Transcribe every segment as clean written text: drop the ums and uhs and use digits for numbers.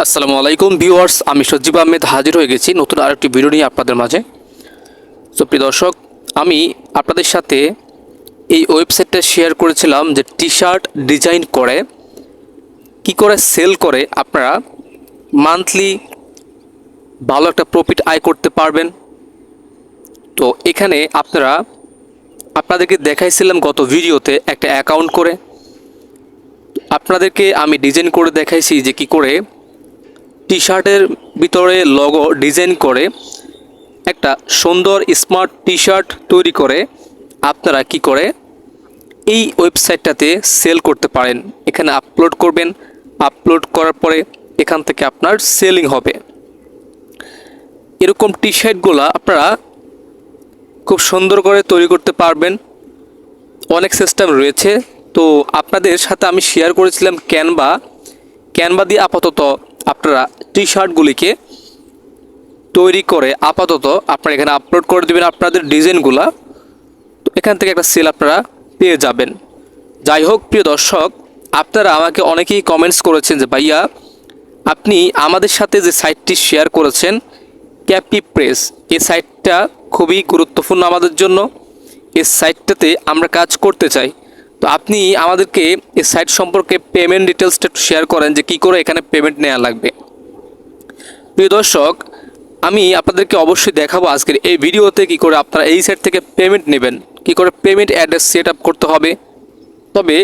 আসসালামু আলাইকুম ভিউয়ার্স, আমি সজীব আহমেদ হাজির হয়ে গেছি নতুন আরেকটি ভিডিও নিয়ে আপনাদের মাঝে। তো প্রিয় দর্শক, আমি আপনাদের সাথে এই ওয়েবসাইটটা শেয়ার করেছিলাম যে টি শার্ট ডিজাইন করে কি করে সেল করে আপনারা মান্থলি ভালো একটা প্রফিট আয় করতে পারবেন। তো এখানে আপনাদেরকে দেখাইছিলাম গত ভিডিওতে একটা অ্যাকাউন্ট করে। আপনাদেরকে আমি ডিজাইন করে দেখাইছি যে কি করে টি শার্টের ভিতরে লোগো ডিজাইন করে একটা সুন্দর স্মার্ট টি শার্ট তৈরি করে আপনারা কি করে এই ওয়েবসাইটটাতে সেল করতে পারেন। এখানে আপলোড করবেন, আপলোড করার পরে এখান থেকে আপনার সেলিং হবে। এরকম টি শার্টগুলো আপনারা খুব সুন্দর করে তৈরি করতে পারবেন, অনেক সিস্টেম রয়েছে। তো আপনাদের সাথে আমি শেয়ার করেছিলাম ক্যানভা দিয়ে আপাতত আপনারা টি শার্টগুলিকে তৈরি করে আপাতত আপনারা এখানে আপলোড করে দেবেন আপনাদের ডিজাইনগুলা। তো এখান থেকে একটা সেল আপনারা পেয়ে যাবেন। যাই হোক প্রিয় দর্শক, আপনারা আমাকে অনেকেই কমেন্টস করেছেন যে ভাইয়া আপনি আমাদের সাথে যে সাইটটি শেয়ার করেছেন ক্যাপি প্রেস, এই সাইটটা খুবই গুরুত্বপূর্ণ আমাদের জন্য। এই সাইটটাতে আমরা কাজ করতে চাই। তো আপনি আমাদেরকে এই সাইট সম্পর্কে পেমেন্ট ডিটেলসটা একটু শেয়ার করেন যে কী করে এখানে পেমেন্ট নেওয়া লাগবে। প্রিয় দর্শক, আমি আপনাদেরকে অবশ্যই দেখাবো আজকের এই ভিডিওতে কী করে আপনারা এই সাইট থেকে পেমেন্ট নেবেন, কী করে পেমেন্ট অ্যাড্রেস সেট আপ করতে হবে। তবে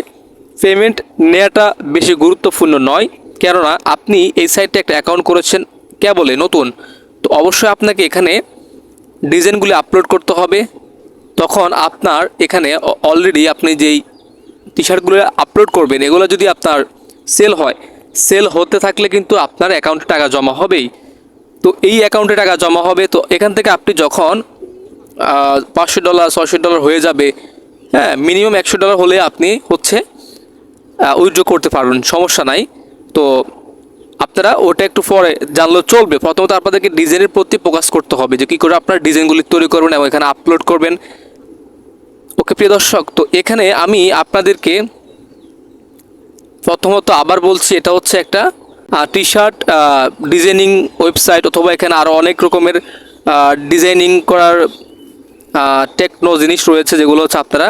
পেমেন্ট নেওয়াটা বেশি গুরুত্বপূর্ণ নয়, কেননা আপনি এই সাইটে একটা অ্যাকাউন্ট করেছেন কেবলই নতুন। তো অবশ্যই আপনাকে এখানে ডিজাইনগুলি আপলোড করতে হবে। তখন আপনার এখানে অলরেডি আপনি যেই টি শার্টগুলো আপলোড করবেন এগুলো যদি আপনার সেল হয়, সেল হতে থাকলে কিন্তু আপনার অ্যাকাউন্টে টাকা জমা হবেই। তো এই অ্যাকাউন্টে টাকা জমা হবে। তো এখান থেকে আপনি যখন $500 $600 হয়ে যাবে, হ্যাঁ মিনিমাম $100 হলে আপনি উইথড্র করতে পারবেন, সমস্যা নাই। তো আপনারা ওটা একটু পরে জানলেও চলবে। প্রথমত আপনাদেরকে ডিজাইনের প্রতি ফোকাস করতে হবে যে কী করে আপনার ডিজাইনগুলি তৈরি করবেন এবং এখানে আপলোড করবেন। ওকে প্রিয় দর্শক, তো এখানে আমি আপনাদেরকে প্রথমত আবার বলছি, এটা হচ্ছে একটা টি শার্ট ডিজাইনিং ওয়েবসাইট, অথবা এখানে আরও অনেক রকমের ডিজাইনিং করার টেকনো জিনিস রয়েছে, যেগুলো হচ্ছে আপনারা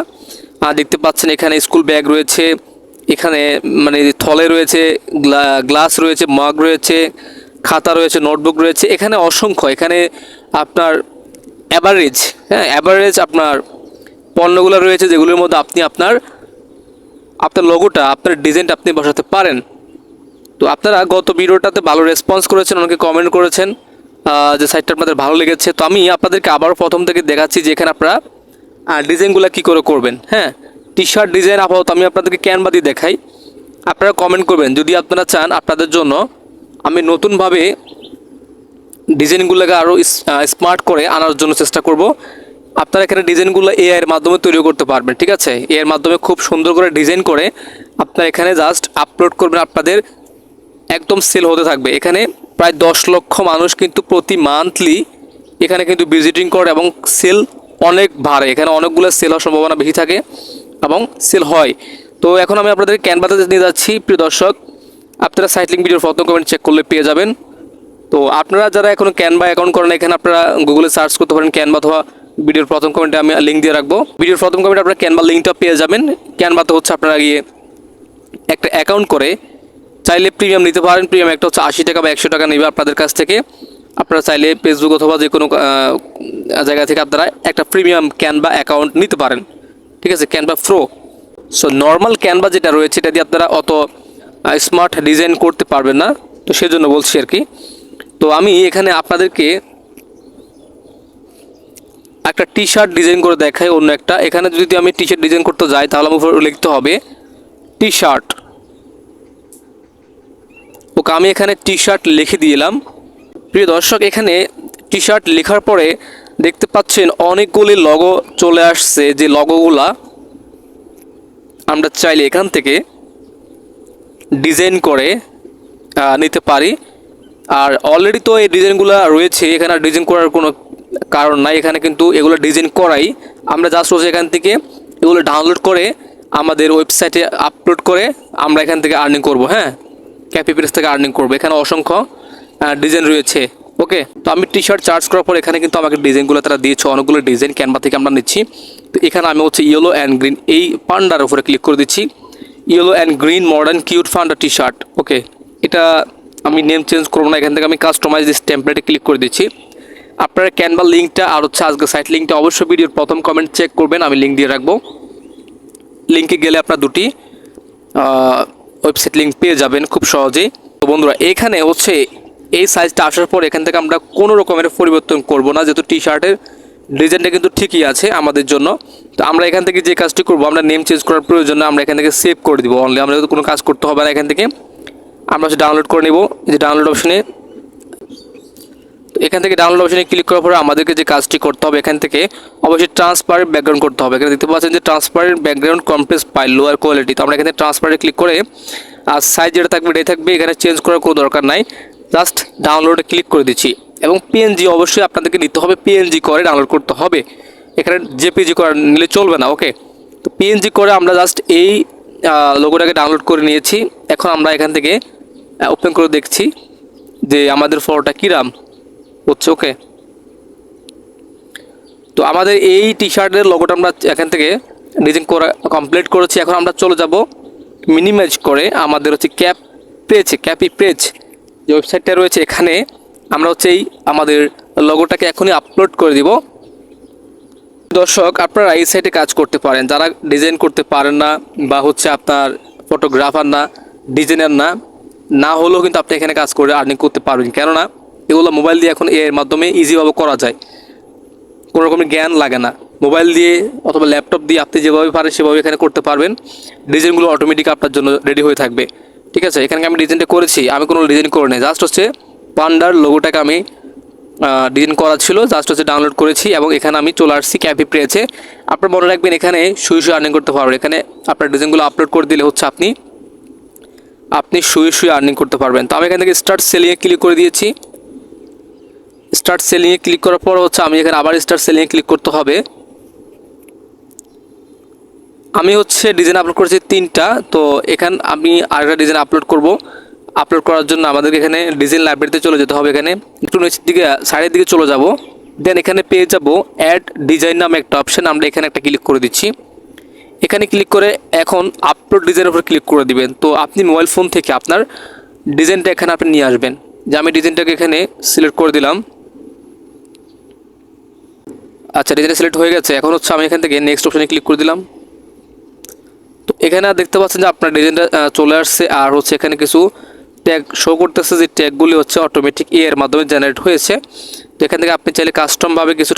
দেখতে পাচ্ছেন। এখানে স্কুল ব্যাগ রয়েছে, এখানে মানে থলে রয়েছে, গ্লাস রয়েছে, মগ রয়েছে, খাতা রয়েছে, নোটবুক রয়েছে, এখানে অসংখ্য। এখানে আপনার অ্যাভারেজ আপনার পণ্যগুলো রয়েছে, যেগুলোর মধ্যে আপনি আপনার লোগোটা, আপনার ডিজাইনটা আপনি বসাতে পারেন। তো আপনারা গত ভিডিওটাতে ভালো রেসপন্স করেছেন, অনেকে কমেন্ট করেছেন যে সাইটটা আপনাদের ভালো লেগেছে। তো আমি আপনাদেরকে আবারও প্রথম থেকে দেখাচ্ছি যে এখানে আপনারা ডিজাইনগুলো কী করে করবেন। হ্যাঁ, টি শার্ট ডিজাইন আপাতত আমি আপনাদেরকে ক্যানভা দিয়ে দেখাই, আপনারা কমেন্ট করবেন যদি আপনারা চান আপনাদের জন্য আমি নতুনভাবে ডিজাইনগুলোকে আরও স্মার্ট করে আনার জন্য চেষ্টা করব। আপনারা এখানে ডিজাইনগুলো এআইয়ের মাধ্যমে তৈরি করতে পারবেন, ঠিক আছে। এর মাধ্যমে খুব সুন্দর করে ডিজাইন করে আপনারা এখানে জাস্ট আপলোড করবেন, আপনাদের একদম সেল হতে থাকবে। এখানে প্রায় 10 লক্ষ মানুষ কিন্তু প্রতি মান্থলি এখানে কিন্তু ভিজিটিং করে এবং সেল অনেক বাড়ে। এখানে অনেকগুলো সেল হওয়ার সম্ভাবনা বেশি থাকে এবং সেল হয়। তো এখন আমি আপনাদের ক্যানভাতে নিয়ে যাচ্ছি। প্রিয় দর্শক, আপনারা সাইট লিঙ্ক ভিডিওর প্রথম কমেন্ট চেক করলে পেয়ে যাবেন। তো আপনারা যারা এখনও ক্যানভা অ্যাকাউন্ট করেন, এখানে আপনারা গুগলে সার্চ করতে পারেন ক্যানভা, অথবা ভিডিওর প্রথম কমেন্টে আমি লিঙ্ক দিয়ে রাখবো। ভিডিওর প্রথম কমেন্টে আপনারা ক্যানভা লিঙ্কটা পেয়ে যাবেন। ক্যানভাতে আপনারা গিয়ে একটা অ্যাকাউন্ট করে চাইলে প্রিমিয়াম নিতে পারেন। প্রিমিয়াম একটা হচ্ছে $80 বা $100 নেবে আপনাদের কাছ থেকে। আপনারা চাইলে ফেসবুক অথবা যে কোনো জায়গা থেকে আপনারা একটা প্রিমিয়াম ক্যানভা অ্যাকাউন্ট নিতে পারেন, ঠিক আছে, Canva pro. So normal Canva যেটা রয়েছে এটা দিয়ে আপনারা অত স্মার্ট ডিজাইন করতে পারবেন না, তো সেজন্য বলছি আর কি। তো আমি এখানে আপনাদেরকে একটা টি শার্ট ডিজাইন করে দেখাই অন্য একটা। এখানে যদি আমি টি শার্ট ডিজাইন করতে যাই তাহলে আমার লিখতে হবে টি শার্ট। ওকে, আমি এখানে টি শার্ট লিখে দিলাম। প্রিয় দর্শক, এখানে টি শার্ট লেখার পরে দেখতে পাচ্ছেন অনেকগুলি লগো চলে আসছে, যে লগোগুলা আমরা চাইলে এখান থেকে ডিজাইন করে নিতে পারি। আর অলরেডি তো এই ডিজাইনগুলো রয়েছে, এখানে ডিজাইন করার কোনো কারণ নাই। এখানে কিন্তু এগুলো ডিজাইন করাই, আমরা জাস্ট হচ্ছে এখান থেকে এগুলো ডাউনলোড করে আমাদের ওয়েবসাইটে আপলোড করে আমরা এখান থেকে আর্নিং করব। হ্যাঁ, ক্যাপি প্রেস থেকে আর্নিং করবো। এখানে অসংখ্য ডিজাইন রয়েছে। ওকে, তো আমি টি শার্ট চার্জ করার পর এখানে কিন্তু আমাকে ডিজাইনগুলো তারা দিয়েছে, অনেকগুলো ডিজাইন ক্যানভা থেকে আমরা নিচ্ছি। তো এখানে আমি হচ্ছে ইয়েলো অ্যান্ড গ্রিন এই পান্ডার উপরে ক্লিক করে দিচ্ছি, yellow and green modern cute panda T shirt. Okay, এটা আমি নেম চেঞ্জ করবো না, এখান থেকে আমি কাস্টমাইজ দিস টেমপ্লেটে ক্লিক করে দিচ্ছি। আপনারা ক্যানভা লিঙ্কটা আর হচ্ছে আজকে সাইট লিঙ্কটা অবশ্যই ভিডিওর প্রথম কমেন্ট চেক করবেন, আমি লিঙ্ক দিয়ে রাখবো। লিঙ্কে গেলে আপনার দুটি ওয়েবসাইট লিঙ্ক পেয়ে যাবেন খুব সহজেই। তো বন্ধুরা, এখানে হচ্ছে এই সাইজটা আসার পর এখান থেকে আমরা কোনো রকমের পরিবর্তন করব না, যেহেতু টি শার্টের ডিজাইনটা কিন্তু ঠিকই আছে আমাদের জন্য। তো আমরা এখান থেকে যে কাজটি করব, আমরা নেম চেঞ্জ করার প্রয়োজন না, আমরা এখান থেকে সেভ করে দিব অনলি, আমরা কোনো কাজ করতে হবে না। এখান থেকে আমরা ডাউনলোড করে নেব, এই যে ডাউনলোড অপশনে। এখান থেকে ডাউনলোড অপশনে ক্লিক করার পরে আমাদেরকে যে কাজটি করতে হবে, এখান থেকে অবশ্যই ট্রান্সপারেন্ট ব্যাকগ্রাউন্ড করতে হবে। এখানে দেখতে পাচ্ছেন যে transparent background compress file lower quality. তো আমরা এখানে ট্রান্সপারেন্ট ক্লিক করে আর সাইজ যেটা থাকবে এটাই থাকবে, এখানে চেঞ্জ করার কোনো দরকার নাই, জাস্ট ডাউনলোডে ক্লিক করে দিচ্ছি। এবং পিএনজি অবশ্যই আপনাদেরকে নিতে হবে, পিএনজি করে ডাউনলোড করতে হবে, এখানে জেপিজি করে নিলে চলবে না। ওকে, তো পিএনজি করে আমরা জাস্ট এই লোগোটাকে ডাউনলোড করে নিয়েছি। এখন আমরা এখান থেকে ওপেন করে দেখছি যে আমাদের ফটোটা কীরাম হচ্ছে। ওকে, তো আমাদের এই টি শার্টের লোগোটা আমরা এখান থেকে ডিজাইন করা কমপ্লিট করেছি। এখন আমরা চলে যাব মিনিমাইজ করে আমাদের হচ্ছে ক্যাপি পেজ যে ওয়েবসাইটটা রয়েছে, এখানে আমরা হচ্ছে এই আমাদের লোগোটাকে এখনই আপলোড করে দিব। দর্শক, আপনারা এই সাইটে কাজ করতে পারেন, যারা ডিজাইন করতে পারেন না বা হচ্ছে আপনার ফটোগ্রাফার না, ডিজাইনার না হলেও কিন্তু আপনি এখানে কাজ করে আর্নিং করতে পারবেন, কেননা এগুলো মোবাইল দিয়ে এখন এর মাধ্যমে ইজিভাবে করা যায়, কোনো রকমের জ্ঞান লাগে না। মোবাইল দিয়ে অথবা ল্যাপটপ দিয়ে আপনি যেভাবে পারেন সেভাবে এখানে করতে পারবেন, ডিজাইনগুলো অটোমেটিক আপনার জন্য রেডি হয়ে থাকবে। ঠিক আছে, এখানে আমি ডিজাইনটা করেছি, আমি কোনো ডিজাইন করে নিই, জাস্ট হচ্ছে পান্ডার লোগোটাকে আমি ডিজাইন করা ছিল, জাস্ট হচ্ছে ডাউনলোড করেছি এবং এখানে আমি চলে আসছি ক্যাপি প্রেজে। আপনার মনে রাখবেন এখানে শুয়ে আর্নিং করতে পারবেন, এখানে আপনার ডিজাইনগুলো আপলোড করে দিলে হচ্ছে আপনি শুয়ে আর্নিং করতে পারবেন। তো আমি এখান থেকে স্টার্ট সেলিংয়ে ক্লিক করে দিয়েছি। স্টার্ট সেলিংয়ে ক্লিক করার পর হচ্ছে আমি এখানে আবার স্টার্ট সেলিংয়ে ক্লিক করতে হবে। আমি হচ্ছে ডিজাইন আপলোড করেছি 3টা, তো এখানে আমি আরেকটা ডিজাইন আপলোড করব। আপলোড করার জন্য আমাদেরকে এখানে ডিজাইন লাইব্রেরিতে চলে যেতে হবে, এখানে একটু নিচের দিকে সাইডের দিকে চলে যাব, দেন এখানে পেয়ে যাব অ্যাড ডিজাইন নামে একটা অপশন, আমরা এখানে একটা ক্লিক করে দিচ্ছি। এখানে ক্লিক করে এখন আপলোড ডিজাইনের উপর ক্লিক করে দিবেন। তো আপনি মোবাইল ফোন থেকে আপনার ডিজাইনটা এখানে আপনি নিয়ে আসবেন, যে আমি ডিজাইনটাকে এখানে সিলেক্ট করে দিলাম। আচ্ছা, ডিজাইন সিলেক্ট হয়ে গেছে। এখন হচ্ছে আমি এখান থেকে নেক্সট অপশনে ক্লিক করে দিলাম। তো এখানে দেখতে পাচ্ছেন যে আপনার ডিজাইনটা চলে আসছে, আর হচ্ছে এখানে কিছু ট্যাগ শো করতেছে, যে ট্যাগগুলি হচ্ছে অটোমেটিক এর মাধ্যমে জেনারেট হয়েছে। তো এখান থেকে আপনি চাইলে কাস্টমভাবে কিছু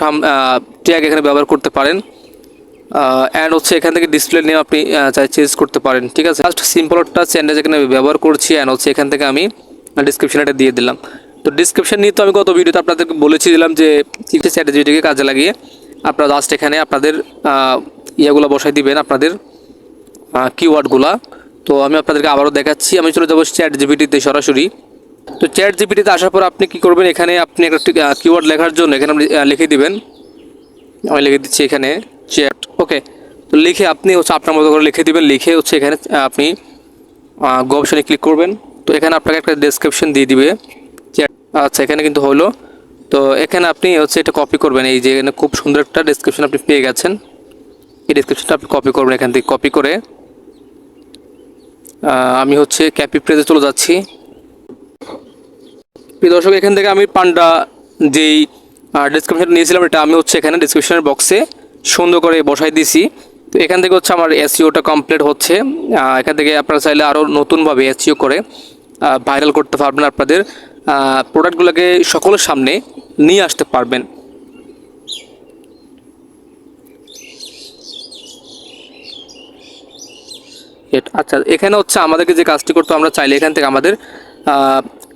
ট্যাগ এখানে ব্যবহার করতে পারেন, অ্যান্ড হচ্ছে এখান থেকে ডিসপ্লে নিয়ে আপনি চাই চেঞ্জ করতে পারেন। ঠিক আছে, জাস্ট সিম্পল একটা স্যান্ডেজ এখানে ব্যবহার করছি, অ্যান্ড হচ্ছে এখান থেকে আমি ডিসক্রিপশানটা দিয়ে দিলাম। তো ডিসক্রিপশান নিয়ে তো আমি গত ভিডিওতে আপনাদেরকে বলেছি দিলাম যে কিছু স্ট্র্যাটেজিটিকে কাজে লাগিয়ে আপনারা জাস্ট এখানে আপনাদের ইয়েগুলো বসাই দিবেন, আপনাদের কিওয়ার্ডগুলা। তো আমি আপনাদেরকে আবারও দেখাচ্ছি, আমি চলে যাবো চ্যাট জিপিটিতে সরাসরি। তো চ্যাট জিপিটিতে আসার পর আপনি কী করবেন, এখানে আপনি একটা কিওয়ার্ড লেখার জন্য এখানে লিখে দিবেন। আমি লিখে দিচ্ছি এখানে চ্যাট। ওকে, তো লিখে আপনি হচ্ছে আপনার মতো করে লিখে দিবেন, লিখে হচ্ছে এখানে আপনি গো অপশনে ক্লিক করবেন। তো এখানে আপনাকে একটা ডেসক্রিপশন দিয়ে দিবে চ্যাট। আচ্ছা, এখানে কিন্তু হলো। তো এখানে আপনি হচ্ছে এটা কপি করবেন, এই যে এখানে খুব সুন্দর একটা ডেসক্রিপশন আপনি পেয়ে গেছেন, এই ডেসক্রিপশনটা আপনি কপি করবেন। এখান থেকে কপি করে আমি হচ্ছে ক্যাপি প্রেজে চলে যাচ্ছি। প্রিয় দর্শক, এখান থেকে আমি পান্ডা যেই ডেসক্রিপশনটা নিয়েছিলাম এটা আমি হচ্ছে এখানে ডেসক্রিপশনের বক্সে সুন্দর করে বসাই দিয়েছি। তো এখান থেকে হচ্ছে আমার এসইওটা কমপ্লিট হচ্ছে। এখান থেকে আপনারা চাইলে আরও নতুনভাবে এসইও করে ভাইরাল করতে পারবেন, আপনাদের প্রোডাক্টগুলোকে সকলের সামনে নিয়ে আসতে পারবেন। আচ্ছা, এখানে হচ্ছে আমাদেরকে যে কাজটি করতে আমরা চাইলে এখান থেকে আমাদের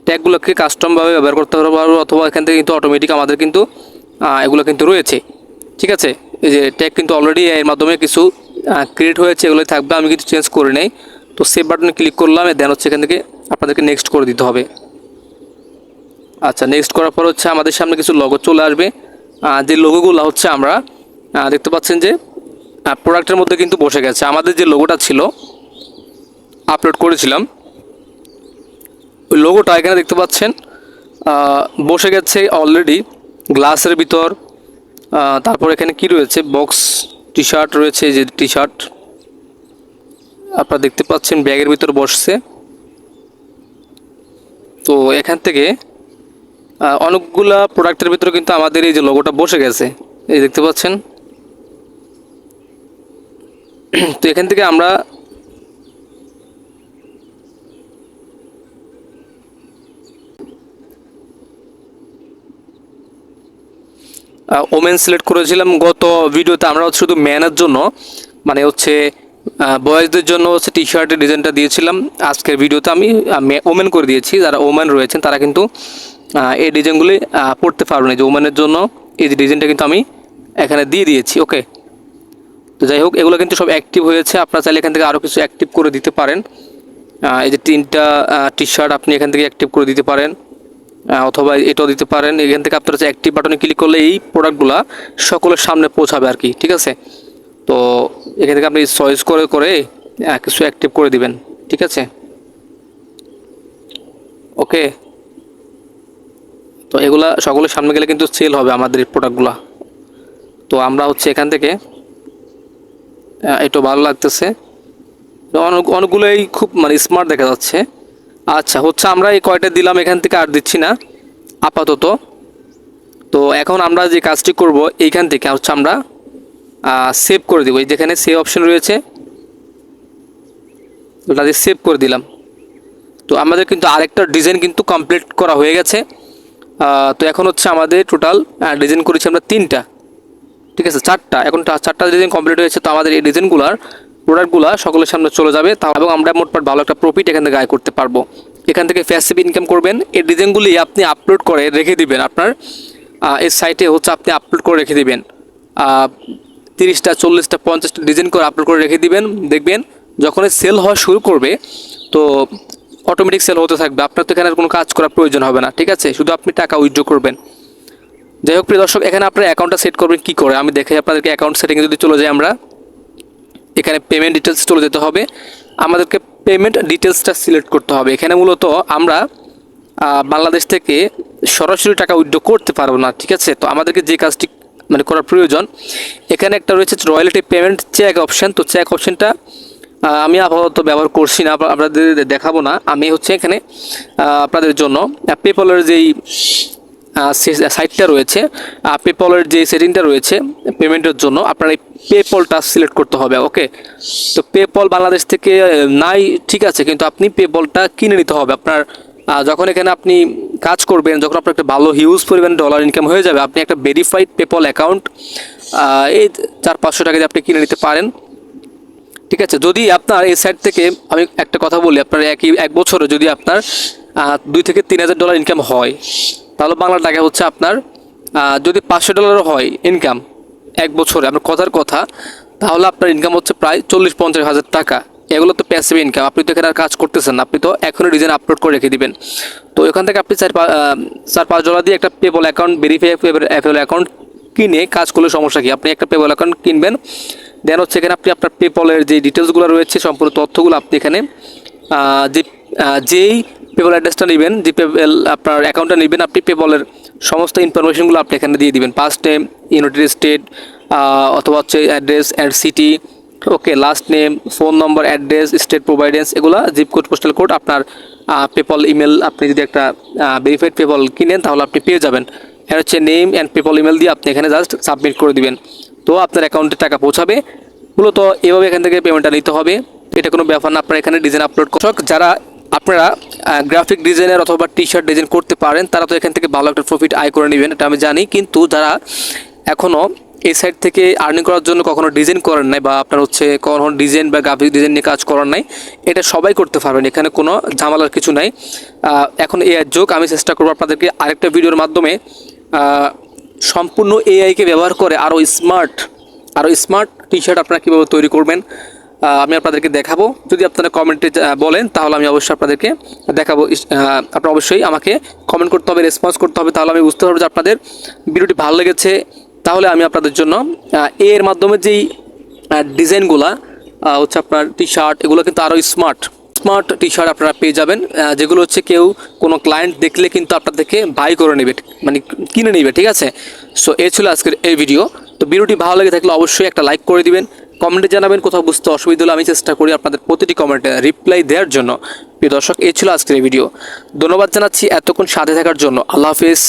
ট্যাগগুলোকে কাস্টমভাবে ব্যবহার করতে পারবো, অথবা এখান থেকে কিন্তু অটোমেটিক আমাদের কিন্তু এগুলো কিন্তু রয়েছে। ঠিক আছে, এই যে ট্যাগ কিন্তু অলরেডি এর মাধ্যমে কিছু ক্রিয়েট হয়েছে, এগুলোই থাকবে, আমি কিন্তু চেঞ্জ করে নেই। তো সেভ বাটনে ক্লিক করলাম, দেন হচ্ছে এখান থেকে আপনাদেরকে নেক্সট করে দিতে হবে। আচ্ছা, নেক্সট করার পর হচ্ছে আমাদের সামনে কিছু লোগো চলে আসবে, যে লোগোগুলো হচ্ছে আমরা দেখতে পাচ্ছেন যে প্রোডাক্টের মধ্যে কিন্তু বসে গেছে। আমাদের যে লোগোটা ছিল আপলোড করেছিলাম ওই লোগোটা এখানে দেখতে পাচ্ছেন বসে গেছে অলরেডি গ্লাসের ভিতর। তারপর এখানে কি রয়েছে, বক্স টি শার্ট রয়েছে, যে টি শার্ট আপনারা দেখতে পাচ্ছেন ব্যাগের ভিতর বসছে। তো এখান থেকে অনেকগুলা প্রোডাক্টের ভিতরে কিন্তু আমাদের এই যে লোগোটা বসে গেছে, এই দেখতে পাচ্ছেন। তো এখান থেকে আমরা ওমেন সিলেক্ট করেছিলাম গত ভিডিওতে। আমরা শুধু ম্যানের জন্য মানে হচ্ছে বয়েজদের জন্য হচ্ছে টি শার্টের ডিজাইনটা দিয়েছিলাম। আজকের ভিডিওতে আমি ওমেন করে দিয়েছি। যারা ওমেন রয়েছেন তারা কিন্তু এই ডিজাইনগুলি পড়তে পারবেন। এই যে ওমেনের জন্য এই যে ডিজাইনটা কিন্তু আমি এখানে দিয়ে দিয়েছি। ওকে, তো যাই হোক, এগুলো কিন্তু সব অ্যাক্টিভ হয়েছে। আপনারা চাইলে এখান থেকে আরও কিছু অ্যাক্টিভ করে দিতে পারেন। এই যে 3টা টি শার্ট আপনি এখান থেকে অ্যাক্টিভ করে দিতে পারেন, অথবা এটাও দিতে পারেন। এখান থেকে আপনারা হচ্ছে অ্যাক্টিভ বাটনে ক্লিক করলে এই প্রোডাক্টগুলো সকলের সামনে পৌঁছাবে আর কি, ঠিক আছে। তো এখান থেকে আপনি চয়েস করে করে কিছু অ্যাক্টিভ করে দিবেন, ঠিক আছে। ওকে, তো এগুলা সকলের সামনে গেলে কিন্তু সেল হবে আমাদের এই প্রোডাক্টগুলো। তো আমরা হচ্ছে এখান থেকে এটা ভালো লাগতেছে, অনেকগুলোই খুব মানে স্মার্ট দেখা যাচ্ছে। আচ্ছা, হচ্ছে আমরা এই কয়টা দিলাম, এখান থেকে আর দিচ্ছি না আপাতত। তো এখন আমরা যে কাজটি করব, এইখান থেকে হচ্ছে আমরা সেভ করে দেবো। এই যেখানে সেভ অপশন রয়েছে, ওটা দিয়ে সেভ করে দিলাম। তো আমাদের কিন্তু আরেকটা ডিজাইন কিন্তু কমপ্লিট করা হয়ে গেছে। তো এখন হচ্ছে আমাদের টোটাল ডিজাইন করেছি আমরা 3টা, ঠিক আছে, 4টা। এখন 4টা ডিজাইন কমপ্লিট হয়েছে। তো আমাদের এই ডিজাইনগুলোর প্রোডাক্টগুলো সকলের সামনে চলে যাবে, এবং আমরা মোটমাট ভালো একটা প্রফিট এখান থেকে আয় করতে পারবো। এখান থেকে প্যাসিভ ইনকাম করবেন। এই ডিজাইনগুলি আপনি আপলোড করে রেখে দিবেন আপনার এই সাইটে, হচ্ছে আপনি আপলোড করে রেখে দিবেন 30টা 40টা 50টা ডিজাইন করে আপলোড করে রেখে দিবেন। দেখবেন যখন সেল হওয়া শুরু করবে তো অটোমেটিক সেল হতে থাকবে। আপনার তো এখানে কোনো কাজ করার প্রয়োজন হবে না, ঠিক আছে, শুধু আপনি টাকা উইথড্র করবেন। যাই হোক প্রিয় দর্শক, এখানে আপনার অ্যাকাউন্টটা সেট করবেন কী করে আমি দেখাই আপনাদেরকে। অ্যাকাউন্ট সেটিংয়ে যদি চলে যাই, আমরা এখানে পেমেন্ট ডিটেলস চলে যেতে হবে। আমাদেরকে পেমেন্ট ডিটেলসটা সিলেক্ট করতে হবে। এখানে মূলত আমরা বাংলাদেশ থেকে সরাসরি টাকা উইথড্র করতে পারবো না, ঠিক আছে। তো আমাদেরকে যে কাজটি মানে করার প্রয়োজন, এখানে একটা রয়েছে রয়্যালটি পেমেন্ট চেক অপশান। তো চেক অপশানটা আমি আপাতত ব্যবহার করছি না, আপনাদের দেখাবো না। আমি হচ্ছে এখানে আপনাদের জন্য পেপলের যেই সাইটটা রয়েছে, পেপলের যে সেটিংটা রয়েছে পেমেন্টের জন্য, আপনার এই পেপলটা সিলেক্ট করতে হবে। ওকে, তো পেপল বাংলাদেশ থেকে নাই, ঠিক আছে, কিন্তু আপনি পেপলটা কিনে নিতে হবে আপনার। যখন এখানে আপনি কাজ করবেন, যখন আপনার একটা ভালো হিউজ পরিমাণ ডলার ইনকাম হয়ে যাবে, আপনি একটা ভেরিফাইড পেপল অ্যাকাউন্ট এই 400-500 টাকা দিয়ে আপনি কিনে নিতে পারেন, ঠিক আছে। যদি আপনার এই সাইট থেকে, আমি একটা কথা বলি, আপনার এক বছরে যদি আপনার 2 থেকে 3 হাজার ডলার ইনকাম হয়, তাহলে বাংলা টাকা হচ্ছে আপনার যদি $500 হয় ইনকাম এক বছরে, আপনার কথার কথা, তাহলে আপনার ইনকাম হচ্ছে প্রায় 40-50 হাজার টাকা। এগুলো তো প্যাসিভ ইনকাম। আপনি তো এখানে আর কাজ করতেছেন না, আপনি তো এখনই ডিজাইন আপলোড করে রেখে দিবেন। তো এখান থেকে আপনি $4-5 দিয়ে একটা PayPal account, verify PayPal account কিনে কাজ করলে সমস্যা কি, আপনি একটা পেপল অ্যাকাউন্ট কিনবেন। দেন হচ্ছে এখানে আপনি আপনার পেপলের যে ডিটেলসগুলো রয়েছে, সম্পূর্ণ তথ্যগুলো আপনি এখানে যেই পেপল অ্যাড্রেসটা নেবেন, যে পেপল আপনার অ্যাকাউন্টটা নেবেন, আপনি পেপলের সমস্ত ইনফরমেশনগুলো আপনি এখানে দিয়ে দিবেন। ফার্স্ট নেম, ইউনাইটেড স্টেট, অথবা হচ্ছে address and city, okay, last name, phone number, address, state Providence, এগুলো জিপ কোড, পোস্টাল কোড, আপনার পেপল ইমেল। আপনি যদি একটা ভেরিফাইড পেপল কিনেন তাহলে আপনি পেয়ে যাবেন। এটা হচ্ছে নেম অ্যান্ড পেপল ইমেল দিয়ে আপনি এখানে জাস্ট সাবমিট করে দিবেন, তো আপনার অ্যাকাউন্টে টাকা পৌঁছাবে। মূলত এভাবে এখান থেকে পেমেন্টটা নিতে হবে, এটা কোনো ব্যাপার না। আপনারা এখানে ডিজাইন আপলোড যারা আপনারা গ্রাফিক ডিজাইনার অথবা টি শার্ট ডিজাইন করতে পারেন, তারা তো এখান থেকে ভালো একটা প্রফিট আয় করে নেবেন, এটা আমি জানি। কিন্তু যারা এখনও এই সাইট থেকে আর্নিং করার জন্য কখনো ডিজাইন করেন নাই, বা আপনার হচ্ছে কখনো ডিজাইন বা গ্রাফিক ডিজাইন নিয়ে কাজ করার নাই, এটা সবাই করতে পারবেন, এখানে কোনো ঝামেলার কিছু নাই। এখন এআই যোগ, আমি চেষ্টা করবো আপনাদেরকে আরেকটা ভিডিওর মাধ্যমে সম্পূর্ণ এআইকে ব্যবহার করে আরও স্মার্ট টি শার্ট আপনারা কীভাবে তৈরি করবেন আমি আপনাদেরকে দেখাবো। যদি আপনারা কমেন্টে বলেন তাহলে আমি অবশ্যই আপনাদেরকে দেখাবো। আপনারা অবশ্যই আমাকে কমেন্ট করতে হবে, রেসপন্স করতে হবে, তাহলে আমি বুঝতে পারবো যে আপনাদের ভিডিওটি ভালো লেগেছে। তাহলে আমি আপনাদের জন্য এর মাধ্যমে যেই ডিজাইনগুলো হচ্ছে আপনার টি শার্ট, এগুলো কিন্তু আরও স্মার্ট স্মার্ট টি শার্ট আপনারা পেয়ে যাবেন, যেগুলো হচ্ছে কেউ কোনো ক্লায়েন্ট দেখলে কিন্তু আপনার থেকে বাই করে নেবে, মানে কিনে নেবে, ঠিক আছে। সো এই ছিল আজকের এই ভিডিও। তো ভিডিওটি ভালো লেগে থাকলে অবশ্যই একটা লাইক করে দিবেন, কমেন্টে জানাবেন কোথাও বুঝতে অসুবিধা হলে আমি চেষ্টা করি আপনাদের প্রতিটি কমেন্টে রিপ্লাই দেওয়ার জন্য। প্রিয় দর্শক, এই ছিল আজকের এই ভিডিও। ধন্যবাদ জানাচ্ছি এতক্ষণ সাথে থাকার জন্য। আল্লাহ হাফিজ।